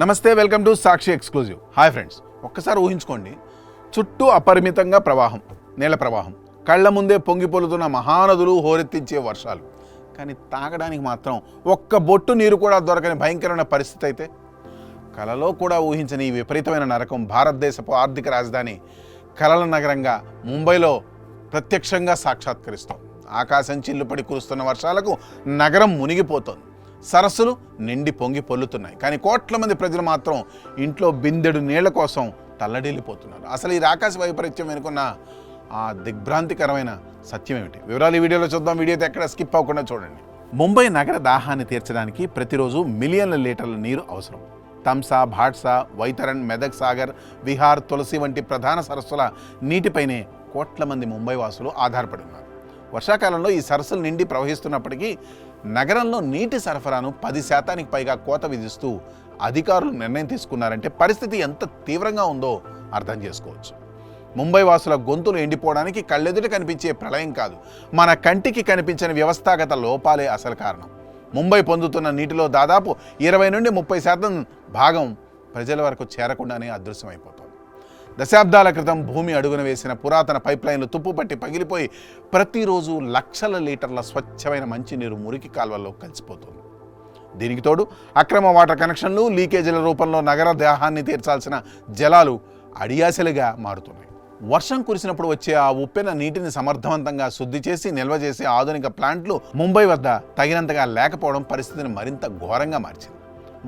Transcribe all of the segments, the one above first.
నమస్తే, welcome to Sakshi exclusive. Hi friends, ఒక్కసారి ఊహించుకోండి, చుట్టూ అపరిమితంగా ప్రవాహం, నీళ్ళ ప్రవాహం, కళ్ళ ముందే పొంగిపొలుతున్న మహానదులు, హోరెత్తించే వర్షాలు. కానీ తాగడానికి మాత్రం ఒక్క బొట్టు నీరు కూడా దొరకని భయంకరమైన పరిస్థితి అయితే కలలో కూడా ఊహించని ఈ విపరీతమైన నరకం భారతదేశపు ఆర్థిక రాజధాని కలల నగరంగా ముంబైలో ప్రత్యక్షంగా సాక్షాత్కరిస్తాం. ఆకాశం చిల్లుపడి కురుస్తున్న వర్షాలకు నగరం మునిగిపోతోంది. సరస్సులు నిండి పొంగి పొల్లుతున్నాయి. కానీ కోట్ల మంది ప్రజలు మాత్రం ఇంట్లో బిందెడు నీళ్ల కోసం తల్లడిల్లిపోతున్నారు. అసలు ఈ ఆకాశ వైపరీత్యం వెనుకున్న ఆ దిగ్భ్రాంతికరమైన సత్యం ఏమిటి? వివరాలు ఈ వీడియోలో చూద్దాం. వీడియో ఎక్కడ స్కిప్ అవ్వకుండా చూడండి. ముంబై నగర దాహాన్ని తీర్చడానికి ప్రతిరోజు మిలియన్ల లీటర్ల నీరు అవసరం. తమ్సా, భాట్సా, వైతరణ్, మెదక్ సాగర్, విహార్, తులసి వంటి ప్రధాన సరస్సుల నీటిపైనే కోట్ల మంది ముంబై వాసులు ఆధారపడి ఉన్నారు. వర్షాకాలంలో ఈ సరస్సులు నిండి ప్రవహిస్తున్నప్పటికీ నగరంలో నీటి సరఫరాను 10% పైగా కోత విధిస్తూ అధికారులు నిర్ణయం తీసుకున్నారంటే పరిస్థితి ఎంత తీవ్రంగా ఉందో అర్థం చేసుకోవచ్చు. ముంబై వాసుల గొంతులు ఎండిపోవడానికి కళ్ళెదుట కనిపించే ప్రళయం కాదు, మన కంటికి కనిపించని వ్యవస్థాగత లోపాలే అసలు కారణం. ముంబై పొందుతున్న నీటిలో దాదాపు 20 నుండి 30% భాగం ప్రజల వరకు చేరకుండానే అదృశ్యమైపోతుంది. దశాబ్దాల క్రితం భూమి అడుగున వేసిన పురాతన పైప్లైన్లు తుప్పుపట్టి పగిలిపోయి ప్రతిరోజు లక్షల లీటర్ల స్వచ్ఛమైన మంచినీరు మురికి కాల్వల్లో కలిసిపోతుంది. దీనికి తోడు అక్రమ వాటర్ కనెక్షన్లు, లీకేజీల రూపంలో నగర దాహాన్ని తీర్చాల్సిన జలాలు అడియాసలుగా మారుతున్నాయి. వర్షం కురిసినప్పుడు వచ్చే ఆ ఉప్పెన నీటిని సమర్థవంతంగా శుద్ధి చేసి నిల్వ చేసే ఆధునిక ప్లాంట్లు ముంబై వద్ద తగినంతగా లేకపోవడం పరిస్థితిని మరింత ఘోరంగా మార్చింది.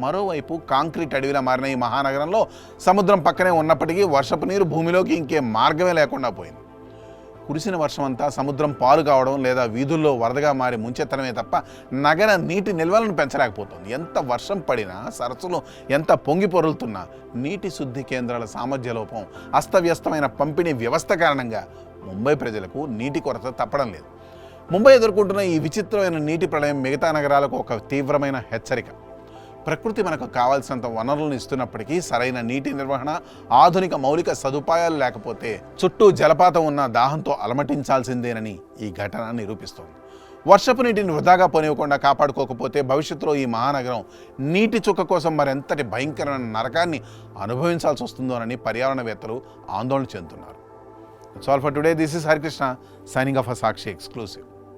మరోవైపు కాంక్రీట్ అడవిలా మారిన ఈ మహానగరంలో సముద్రం పక్కనే ఉన్నప్పటికీ వర్షపు నీరు భూమిలోకి ఇంకే మార్గమే లేకుండా పోయింది. కురిసిన వర్షం అంతా సముద్రం పాలు కావడం లేదా వీధుల్లో వరదగా మారి ముంచెత్తడమే తప్ప నగర నీటి నిల్వలను పెంచలేకపోతుంది. ఎంత వర్షం పడినా, సరస్సులు ఎంత పొంగి పొరులుతున్నా నీటి శుద్ధి కేంద్రాల సామర్థ్య లోపం, అస్తవ్యస్తమైన పంపిణీ వ్యవస్థ కారణంగా ముంబై ప్రజలకు నీటి కొరత తప్పడం లేదు. ముంబై ఎదుర్కొంటున్న ఈ విచిత్రమైన నీటి ప్రళయం మిగతా నగరాలకు ఒక తీవ్రమైన హెచ్చరిక. ప్రకృతి మనకు కావాల్సినంత వనరులను ఇస్తున్నప్పటికీ సరైన నీటి నిర్వహణ, ఆధునిక మౌలిక సదుపాయాలు లేకపోతే చుట్టూ జలపాతం ఉన్న దాహంతో అలమటించాల్సిందేనని ఈ ఘటన నిరూపిస్తోంది. వర్షపు నీటిని వృధాగా పోనివ్వకుండా కాపాడుకోకపోతే భవిష్యత్తులో ఈ మహానగరం నీటి చుక్క కోసం మరెంతటి భయంకరమైన నరకాన్ని అనుభవించాల్సి వస్తుందోనని పర్యావరణవేత్తలు ఆందోళన చెందుతున్నారు. That's all for today. This is Hari Krishna signing off for Sakshi Exclusive.